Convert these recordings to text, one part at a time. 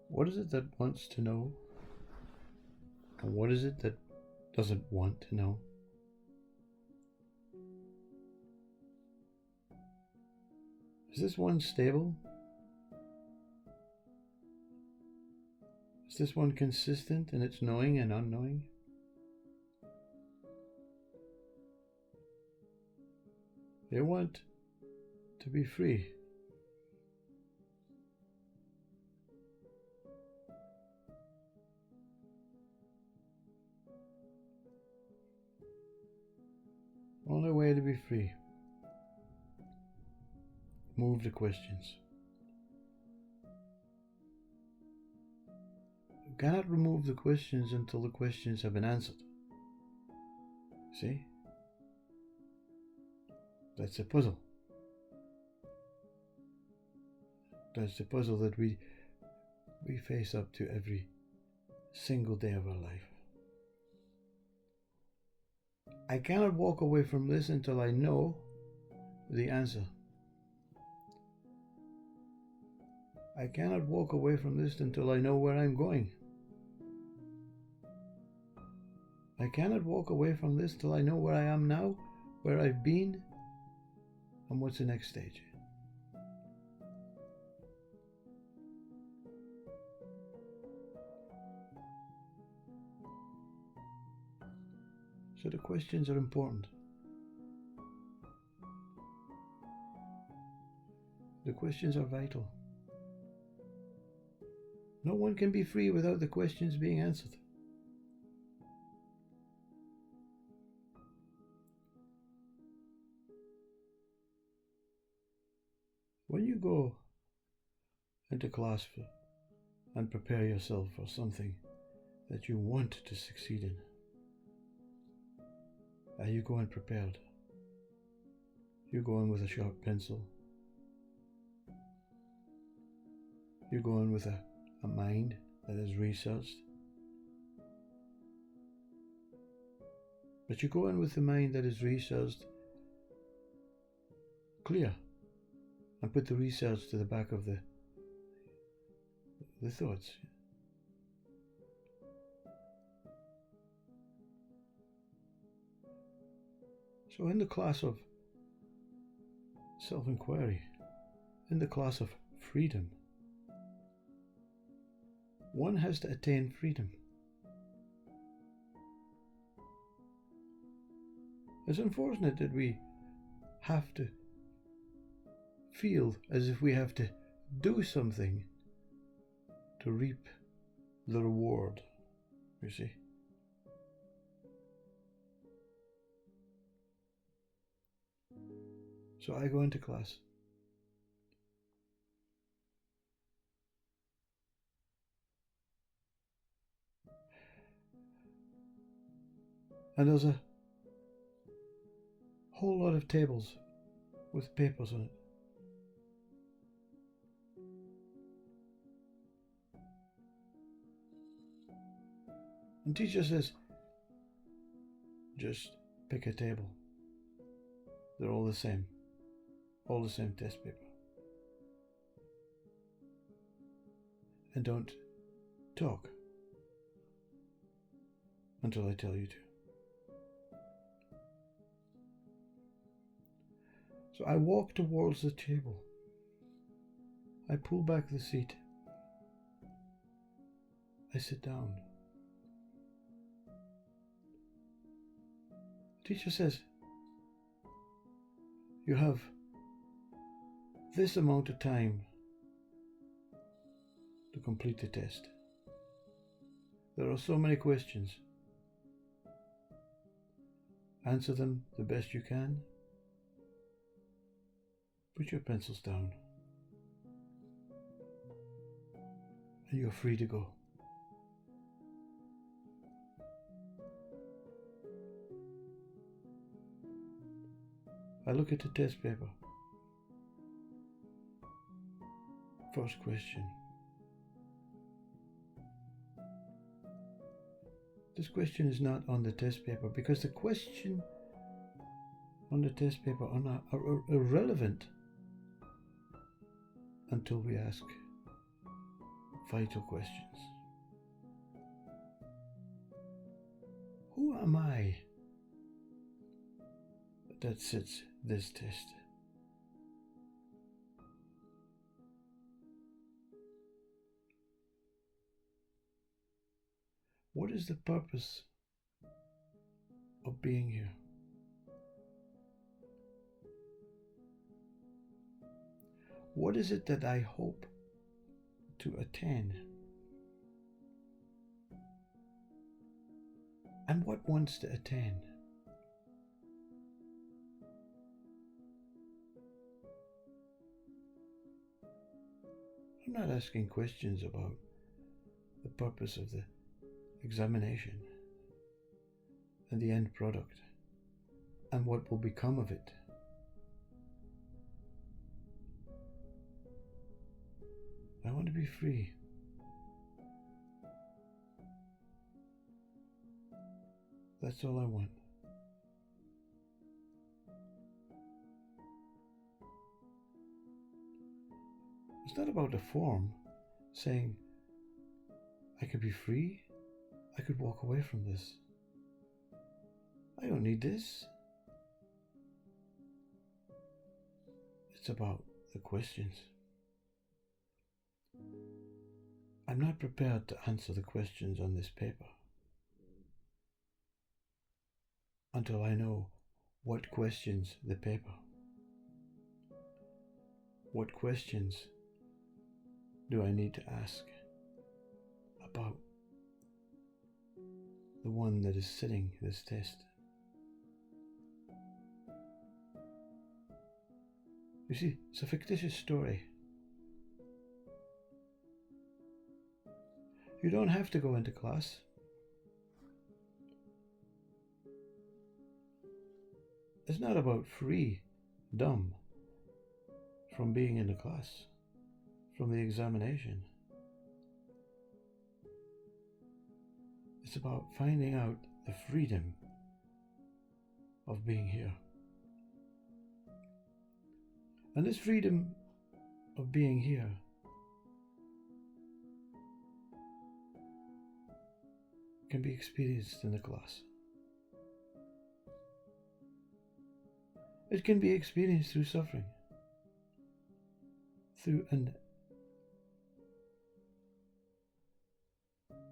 What is it that wants to know? And what is it that doesn't want to know? Is this one stable? Is this one consistent in its knowing and unknowing? They want to be free. Only way to be free. Move the questions. You cannot remove the questions until the questions have been answered. See? That's a puzzle. That's the puzzle that we face up to every single day of our life. I cannot walk away from this until I know the answer. I cannot walk away from this until I know where I'm going. I cannot walk away from this till I know where I am now, where I've been, and what's the next stage. So the questions are important. The questions are vital. No one can be free without the questions being answered. When you go into class and prepare yourself for something that you want to succeed in, are you going prepared? You're going with a sharp pencil. You're going with a mind that is researched. But you go in with the mind that is researched, clear, and put the research to the back of the thoughts. So in the class of self-inquiry, in the class of freedom, one has to attain freedom. It's unfortunate that we have to feel as if we have to do something to reap the reward, you see. So I go into class. And there's a whole lot of tables with papers on it. And teacher says, just pick a table. They're all the same test paper. And don't talk until I tell you to. So I walk towards the table. I pull back the seat. I sit down. The teacher says, you have this amount of time to complete the test. There are so many questions. Answer them the best you can. Put your pencils down. And you're free to go. I look at the test paper. First question. This question is not on the test paper because the question on the test paper are irrelevant until we ask vital questions. Who am I that sits this test? What is the purpose of being here? What is it that I hope to attain? And what wants to attain? I'm not asking questions about the purpose of the examination and the end product and what will become of it. I want to be free. That's all I want. It's not about a form saying I could be free, I could walk away from this. I don't need this. It's about the questions. I'm not prepared to answer the questions on this paper until I know what questions the paper. What questions do I need to ask about the one that is sitting this test? You see, it's a fictitious story. You don't have to go into class. It's not about freedom from being in the class, from the examination. It's about finding out the freedom of being here. And this freedom of being here can be experienced in the class. It can be experienced through suffering, through an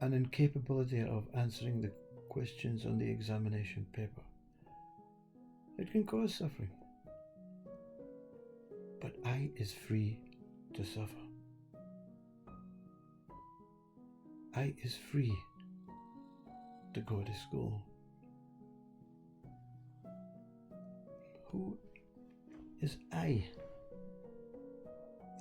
incapability of answering the questions on the examination paper. It can cause suffering. But I is free to suffer. I is free to go to school. Who is I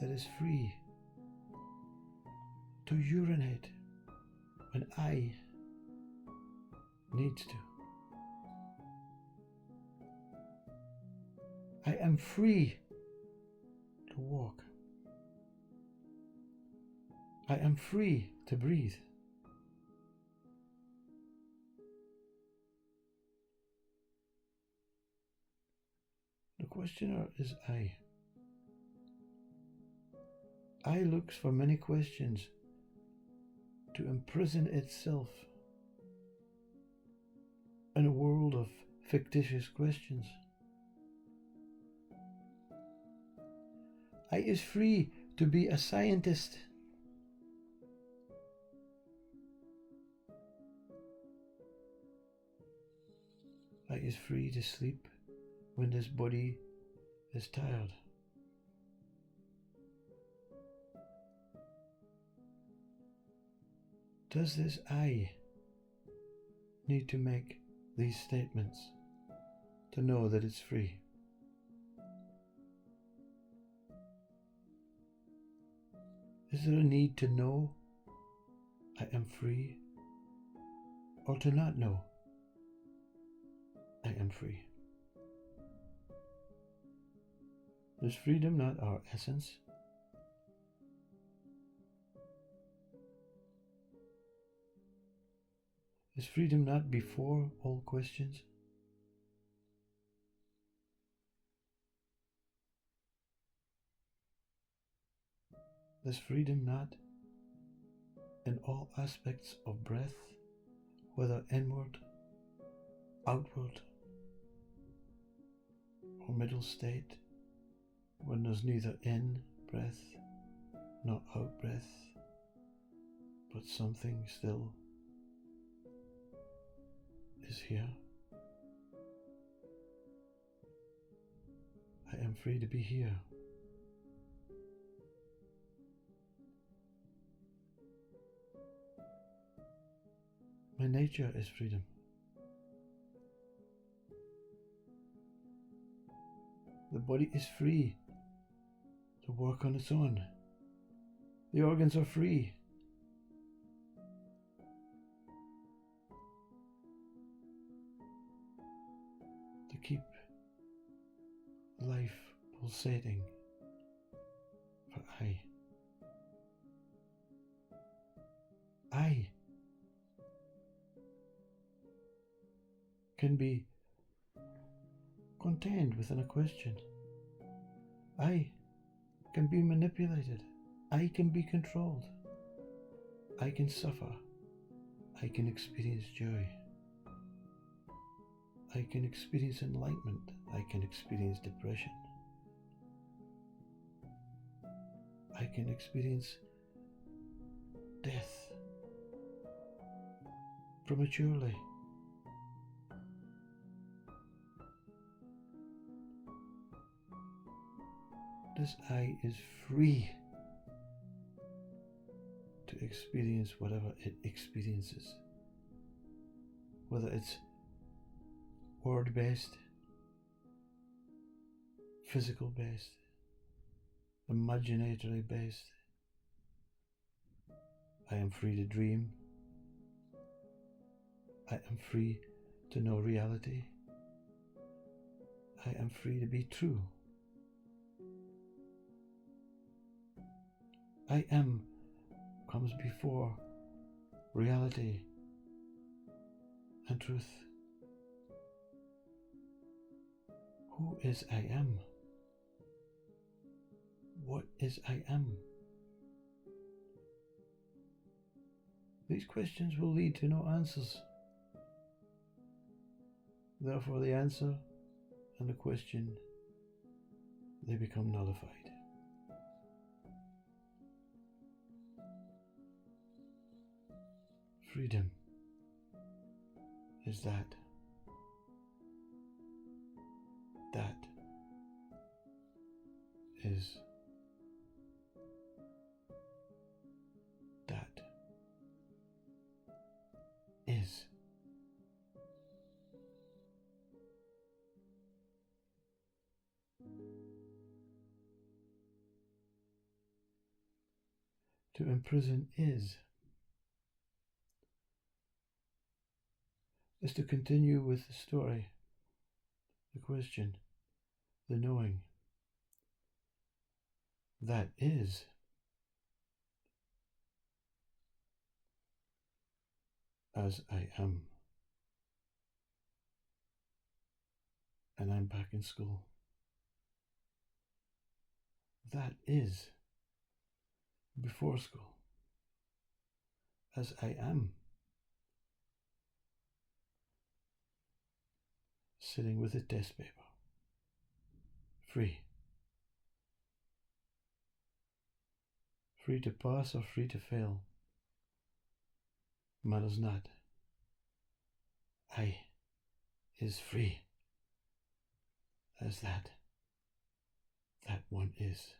that is free to urinate when I needs to? I am free to walk. I am free to breathe. The questioner is I. I looks for many questions to imprison itself in a world of fictitious questions. I is free to be a scientist. I is free to sleep when this body is tired. Does this I need to make these statements to know that it's free? Is there a need to know I am free, or to not know I am free? Is freedom not our essence? Is freedom not before all questions? Is freedom not in all aspects of breath, whether inward, outward, or middle state, when there's neither in breath nor out breath, but something still is here. I am free to be here. My nature is freedom. The body is free to work on its own. The organs are free to keep life pulsating for I can be contained within a question. I can be manipulated. I can be controlled. I can suffer. I can experience joy. I can experience enlightenment. I can experience depression. I can experience death prematurely. This I is free to experience whatever it experiences, whether it's word-based, physical-based, imaginatory-based. I am free to dream. I am free to know reality. I am free to be true. I am comes before reality and truth. Who is I am? What is I am? These questions will lead to no answers. Therefore, the answer and the question, they become nullified. Freedom is that. That is. That is. To imprison is to continue with the story, the question, the knowing. That is. As I am. And I'm back in school. That is before school. As I am. Sitting with a test paper. Free. Free to pass or free to fail. Matters not. I is free. As that one is.